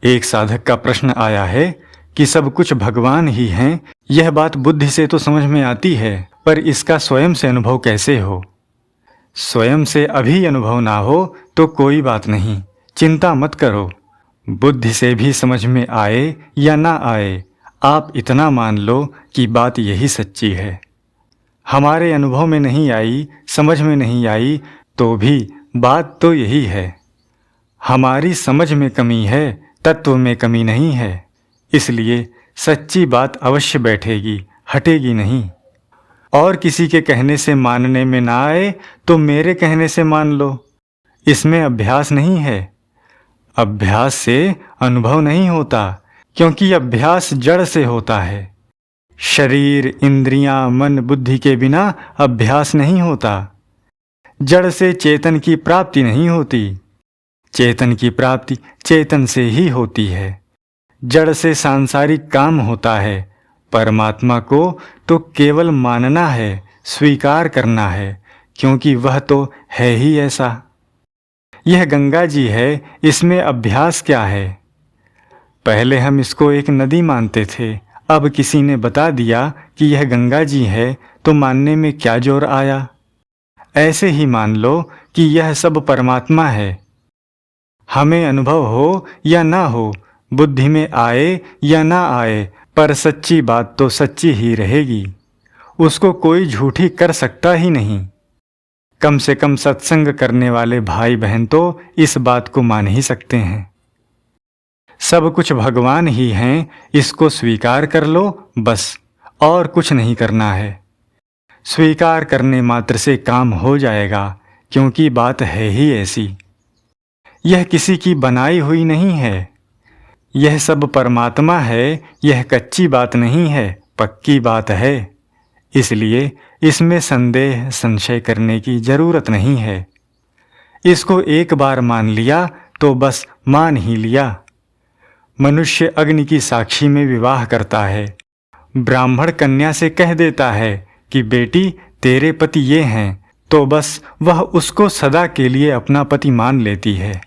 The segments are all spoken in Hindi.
एक साधक का प्रश्न आया है कि सब कुछ भगवान ही हैं। यह बात बुद्धि से तो समझ में आती है, पर इसका स्वयं से अनुभव कैसे हो? स्वयं से अभी अनुभव ना हो तो कोई बात नहीं, चिंता मत करो। बुद्धि से भी समझ में आए या ना आए, आप इतना मान लो कि बात यही सच्ची है। हमारे अनुभव में नहीं आई, समझ में नहीं आई, तो भी बात तो यही है। हमारी समझ में कमी है, तत्व में कमी नहीं है। इसलिए सच्ची बात अवश्य बैठेगी, हटेगी नहीं। और किसी के कहने से मानने में ना आए तो मेरे कहने से मान लो। इसमें अभ्यास नहीं है। अभ्यास से अनुभव नहीं होता, क्योंकि अभ्यास जड़ से होता है। शरीर, इंद्रियां, मन, बुद्धि के बिना अभ्यास नहीं होता। जड़ से चेतन की प्राप्ति नहीं होती। चेतन की प्राप्ति चेतन से ही होती है। जड़ से सांसारिक काम होता है। परमात्मा को तो केवल मानना है, स्वीकार करना है, क्योंकि वह तो है ही ऐसा। यह गंगा जी है, इसमें अभ्यास क्या है? पहले हम इसको एक नदी मानते थे, अब किसी ने बता दिया कि यह गंगा जी है, तो मानने में क्या जोर आया? ऐसे ही मान लो कि यह सब परमात्मा है। हमें अनुभव हो या ना हो, बुद्धि में आए या ना आए, पर सच्ची बात तो सच्ची ही रहेगी। उसको कोई झूठी कर सकता ही नहीं। कम से कम सत्संग करने वाले भाई बहन तो इस बात को मान ही सकते हैं। सब कुछ भगवान ही हैं, इसको स्वीकार कर लो बस, और कुछ नहीं करना है। स्वीकार करने मात्र से काम हो जाएगा, क्योंकि बात है ही ऐसी। यह किसी की बनाई हुई नहीं है। यह सब परमात्मा है, यह कच्ची बात नहीं है, पक्की बात है। इसलिए इसमें संदेह संशय करने की जरूरत नहीं है। इसको एक बार मान लिया तो बस मान ही लिया। मनुष्य अग्नि की साक्षी में विवाह करता है। ब्राह्मण कन्या से कह देता है कि बेटी तेरे पति ये हैं, तो बस वह उसको सदा के लिए अपना पति मान लेती है।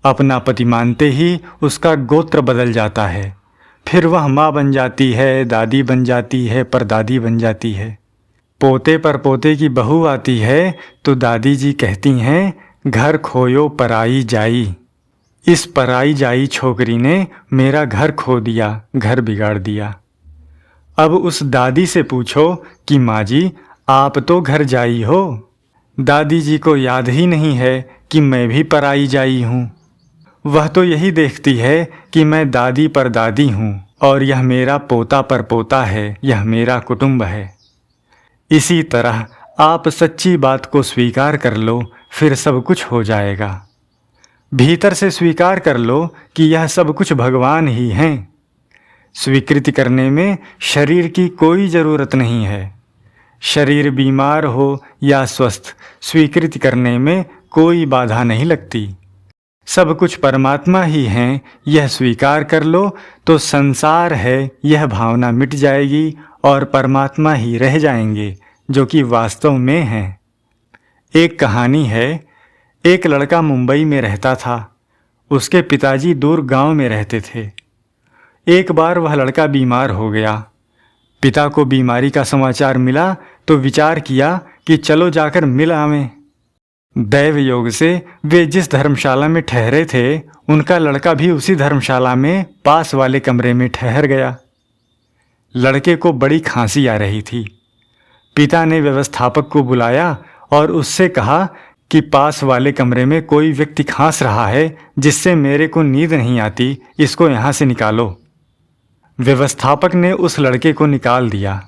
अपना पति मानते ही उसका गोत्र बदल जाता है। फिर वह माँ बन जाती है, दादी बन जाती है, परदादी बन जाती है। पोते पर पोते की बहू आती है तो दादी जी कहती हैं, घर खोयो पराई जाई। इस पराई जाई छोकरी ने मेरा घर खो दिया, घर बिगाड़ दिया। अब उस दादी से पूछो कि माँ जी आप तो घर जाई हो। दादी जी को याद ही नहीं है कि मैं भी पराई जाई हूँ। वह तो यही देखती है कि मैं दादी पर दादी हूँ और यह मेरा पोता पर पोता है, यह मेरा कुटुंब है। इसी तरह आप सच्ची बात को स्वीकार कर लो, फिर सब कुछ हो जाएगा। भीतर से स्वीकार कर लो कि यह सब कुछ भगवान ही हैं। स्वीकृति करने में शरीर की कोई ज़रूरत नहीं है। शरीर बीमार हो या स्वस्थ, स्वीकृति करने में कोई बाधा नहीं लगती। सब कुछ परमात्मा ही हैं, यह स्वीकार कर लो तो संसार है यह भावना मिट जाएगी और परमात्मा ही रह जाएंगे, जो कि वास्तव में हैं। एक कहानी है, एक लड़का मुंबई में रहता था। उसके पिताजी दूर गांव में रहते थे। एक बार वह लड़का बीमार हो गया। पिता को बीमारी का समाचार मिला तो विचार किया कि चलो जाकर मिल आवें। दैव योग से वे जिस धर्मशाला में ठहरे थे, उनका लड़का भी उसी धर्मशाला में पास वाले कमरे में ठहर गया। लड़के को बड़ी खांसी आ रही थी। पिता ने व्यवस्थापक को बुलाया और उससे कहा कि पास वाले कमरे में कोई व्यक्ति खांस रहा है, जिससे मेरे को नींद नहीं आती, इसको यहाँ से निकालो। व्यवस्थापक ने उस लड़के को निकाल दिया।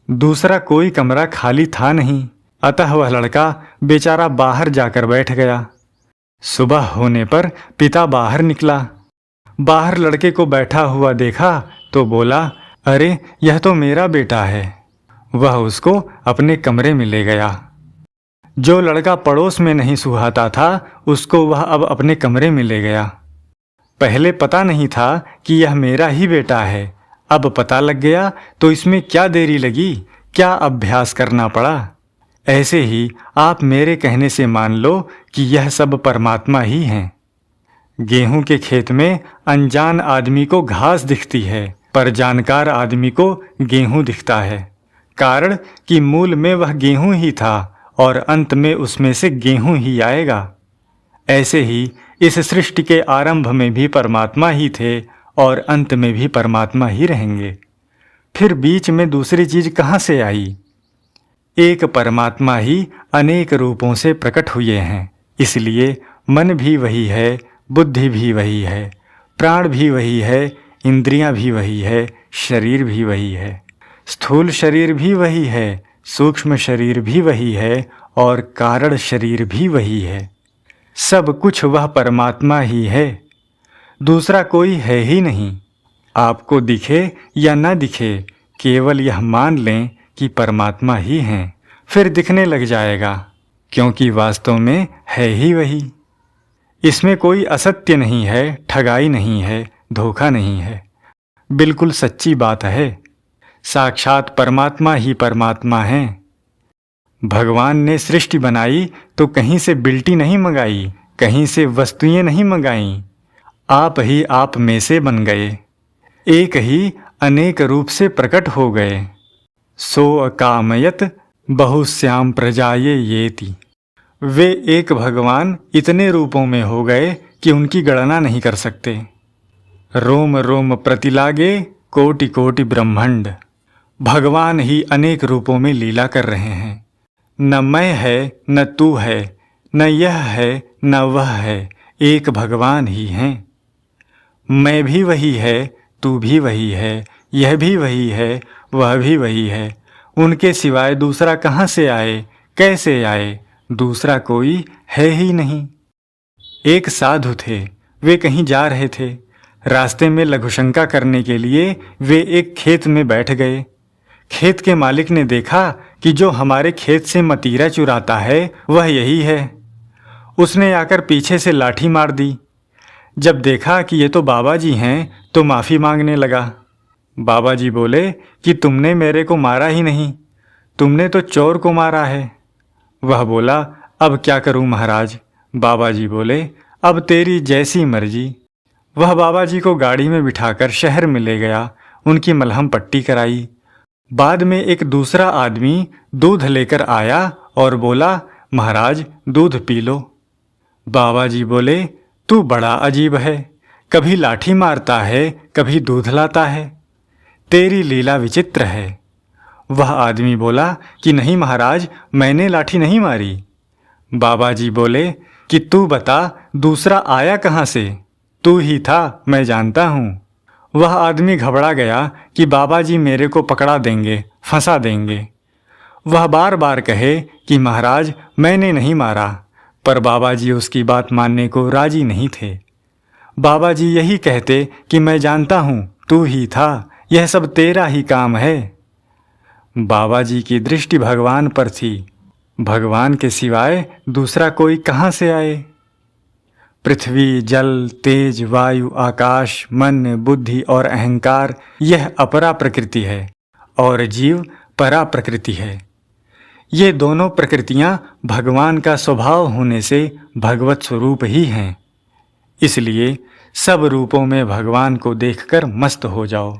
दूसरा कोई कमरा खाली था नहीं, अतः वह लड़का बेचारा बाहर जाकर बैठ गया। सुबह होने पर पिता बाहर निकला। बाहर लड़के को बैठा हुआ देखा तो बोला, अरे यह तो मेरा बेटा है। वह उसको अपने कमरे में ले गया। जो लड़का पड़ोस में नहीं सुहाता था, उसको वह अब अपने कमरे में ले गया। पहले पता नहीं था कि यह मेरा ही बेटा है, अब पता लग गया तो इसमें क्या देरी लगी, क्या अभ्यास करना पड़ा। ऐसे ही आप मेरे कहने से मान लो कि यह सब परमात्मा ही हैं। गेहूं के खेत में अनजान आदमी को घास दिखती है, पर जानकार आदमी को गेहूं दिखता है। कारण कि मूल में वह गेहूं ही था और अंत में उसमें से गेहूं ही आएगा। ऐसे ही इस सृष्टि के आरंभ में भी परमात्मा ही थे और अंत में भी परमात्मा ही रहेंगे। फिर बीच में दूसरी चीज कहाँ से आई? एक परमात्मा ही अनेक रूपों से प्रकट हुए हैं। इसलिए मन भी वही है, बुद्धि भी वही है, प्राण भी वही है, इंद्रियां भी वही है, शरीर भी वही है। स्थूल शरीर भी वही है, सूक्ष्म शरीर भी वही है और कारण शरीर भी वही है। सब कुछ वह परमात्मा ही है, दूसरा कोई है ही नहीं। आपको दिखे या न दिखे, केवल यह मान लें कि परमात्मा ही हैं, फिर दिखने लग जाएगा, क्योंकि वास्तव में है ही वही। इसमें कोई असत्य नहीं है, ठगाई नहीं है, धोखा नहीं है, बिल्कुल सच्ची बात है। साक्षात परमात्मा ही परमात्मा है। भगवान ने सृष्टि बनाई तो कहीं से बिल्टी नहीं मंगाई, कहीं से वस्तुएं नहीं मंगाई, आप ही आप में से बन गए, एक ही अनेक रूप से प्रकट हो गए। सो अकामयत बहुश्याम प्रजाये येति। वे एक भगवान इतने रूपों में हो गए कि उनकी गणना नहीं कर सकते। रोम रोम प्रतिलागे कोटि कोटि ब्रह्मांड। भगवान ही अनेक रूपों में लीला कर रहे हैं। न मैं है, न तू है, न यह है, न वह है, एक भगवान ही हैं। मैं भी वही है, तू भी वही है, यह भी वही है, वह भी वही है। उनके सिवाय दूसरा कहाँ से आए, कैसे आए? दूसरा कोई है ही नहीं। एक साधु थे, वे कहीं जा रहे थे। रास्ते में लघुशंका करने के लिए वे एक खेत में बैठ गए। खेत के मालिक ने देखा कि जो हमारे खेत से मतीरा चुराता है वह यही है। उसने आकर पीछे से लाठी मार दी। जब देखा कि ये तो बाबा जी हैं तो माफ़ी मांगने लगा। बाबा जी बोले कि तुमने मेरे को मारा ही नहीं, तुमने तो चोर को मारा है। वह बोला, अब क्या करूं महाराज? बाबा जी बोले, अब तेरी जैसी मर्जी। वह बाबा जी को गाड़ी में बिठाकर शहर में ले गया, उनकी मलहम पट्टी कराई। बाद में एक दूसरा आदमी दूध लेकर आया और बोला, महाराज दूध पी लो। बाबा जी बोले, तू बड़ा अजीब है, कभी लाठी मारता है, कभी दूध लाता है, तेरी लीला विचित्र है। वह आदमी बोला कि नहीं महाराज, मैंने लाठी नहीं मारी। बाबा जी बोले कि तू बता, दूसरा आया कहाँ से? तू ही था, मैं जानता हूँ। वह आदमी घबरा गया कि बाबा जी मेरे को पकड़ा देंगे, फंसा देंगे। वह बार बार कहे कि महाराज मैंने नहीं मारा, पर बाबा जी उसकी बात मानने को राजी नहीं थे। बाबा जी यही कहते कि मैं जानता हूँ, तू ही था, यह सब तेरा ही काम है। बाबा जी की दृष्टि भगवान पर थी, भगवान के सिवाय दूसरा कोई कहाँ से आए? पृथ्वी, जल, तेज, वायु, आकाश, मन, बुद्धि और अहंकार यह अपरा प्रकृति है और जीव परा प्रकृति है। ये दोनों प्रकृतियाँ भगवान का स्वभाव होने से भगवत स्वरूप ही हैं। इसलिए सब रूपों में भगवान को देखकर मस्त हो जाओ,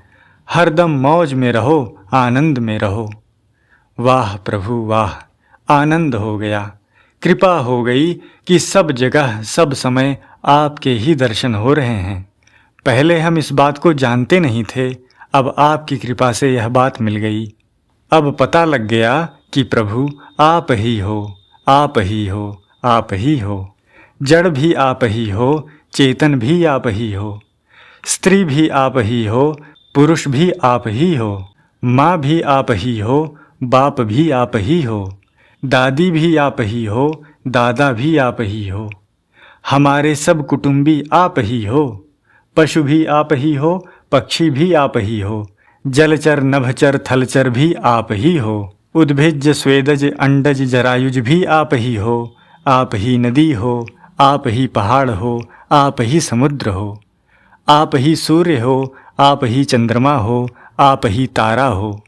हरदम मौज में रहो, आनंद में रहो। वाह प्रभु वाह, आनंद हो गया, कृपा हो गई कि सब जगह सब समय आपके ही दर्शन हो रहे हैं। पहले हम इस बात को जानते नहीं थे, अब आपकी कृपा से यह बात मिल गई। अब पता लग गया कि प्रभु आप ही हो, आप ही हो, आप ही हो। जड़ भी आप ही हो, चेतन भी आप ही हो, स्त्री भी आप ही हो, पुरुष भी आप ही हो, माँ भी आप ही हो, बाप भी आप ही हो, दादी भी आप ही हो, दादा भी आप ही हो, हमारे सब कुटुंबी आप ही हो, पशु भी आप ही हो, पक्षी भी आप ही हो, जलचर नभचर थलचर भी आप ही हो, उद्भिज स्वेदज अंडज जरायुज भी आप ही हो, आप ही नदी हो, आप ही पहाड़ हो, आप ही समुद्र हो, आप ही सूर्य हो, आप ही चंद्रमा हो, आप ही तारा हो,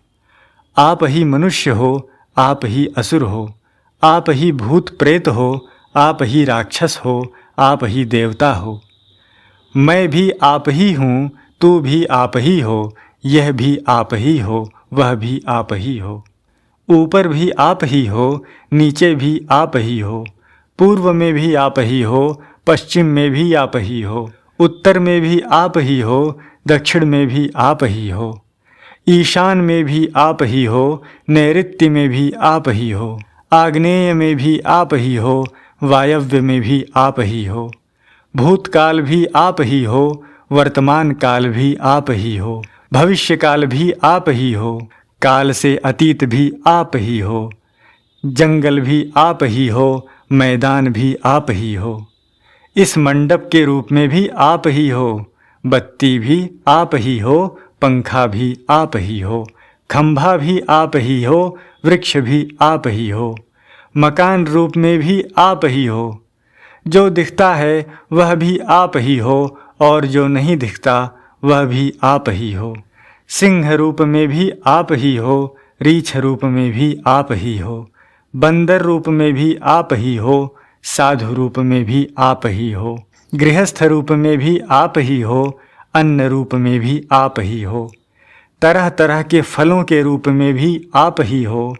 आप ही मनुष्य हो, आप ही असुर हो, आप ही भूत प्रेत हो, आप ही राक्षस हो, आप ही देवता हो, मैं भी आप ही हूँ, तू भी आप ही हो, यह भी आप ही हो, वह भी आप ही हो। ऊपर भी आप ही हो, नीचे भी आप ही हो, पूर्व में भी आप ही हो, पश्चिम में भी आप ही हो, उत्तर में भी आप ही हो, दक्षिण में भी आप ही हो, ईशान में भी आप ही हो, नैऋत्य में भी आप ही हो, आग्नेय में भी आप ही हो, वायव्य में भी आप ही हो, भूतकाल भी आप ही हो, वर्तमान काल भी आप ही हो, भविष्य काल भी आप ही हो, काल से अतीत भी आप ही हो, जंगल भी आप ही हो, मैदान भी आप ही हो, इस मंडप के रूप में भी आप ही हो, बत्ती भी आप ही हो, पंखा भी आप ही हो, खंभा भी आप ही हो, वृक्ष भी आप ही हो, मकान रूप में भी आप ही हो, जो दिखता है वह भी आप ही हो और जो नहीं दिखता वह भी आप ही हो, सिंह रूप में भी आप ही हो, रीछ रूप में भी आप ही हो, बंदर रूप में भी आप ही हो, साधु रूप में भी आप ही हो, गृहस्थ रूप में भी आप ही हो, अन्न रूप में भी आप ही हो, तरह तरह के फलों के रूप में भी आप ही हो,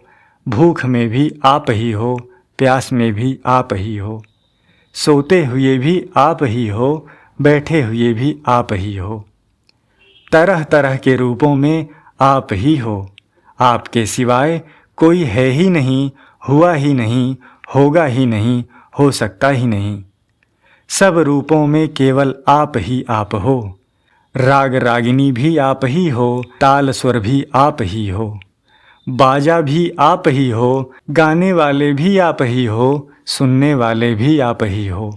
भूख में भी आप ही हो, प्यास में भी आप ही हो, सोते हुए भी आप ही हो, बैठे हुए भी आप ही हो, तरह तरह के रूपों में आप ही हो। आपके सिवाय कोई है ही नहीं, हुआ ही नहीं, होगा ही नहीं, हो सकता ही नहीं। सब रूपों में केवल आप ही आप हो। राग रागिनी भी आप ही हो, ताल स्वर भी आप ही हो, बाजा भी आप ही हो, गाने वाले भी आप ही हो, सुनने वाले भी आप ही हो,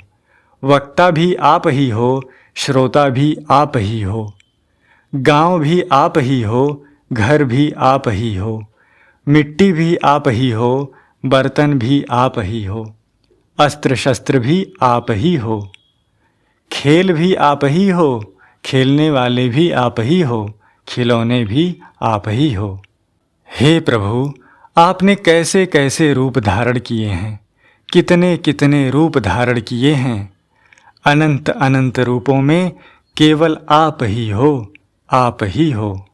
वक्ता भी आप ही हो, श्रोता भी आप ही हो, गांव भी आप ही हो, घर भी आप ही हो, मिट्टी भी आप ही हो, बर्तन भी आप ही हो, अस्त्र शस्त्र भी आप ही हो, खेल भी आप ही हो, खेलने वाले भी आप ही हो, खिलौने भी आप ही हो। हे प्रभु, आपने कैसे कैसे रूप धारण किए हैं, कितने कितने रूप धारण किए हैं। अनंत अनंत रूपों में केवल आप ही हो, आप ही हो।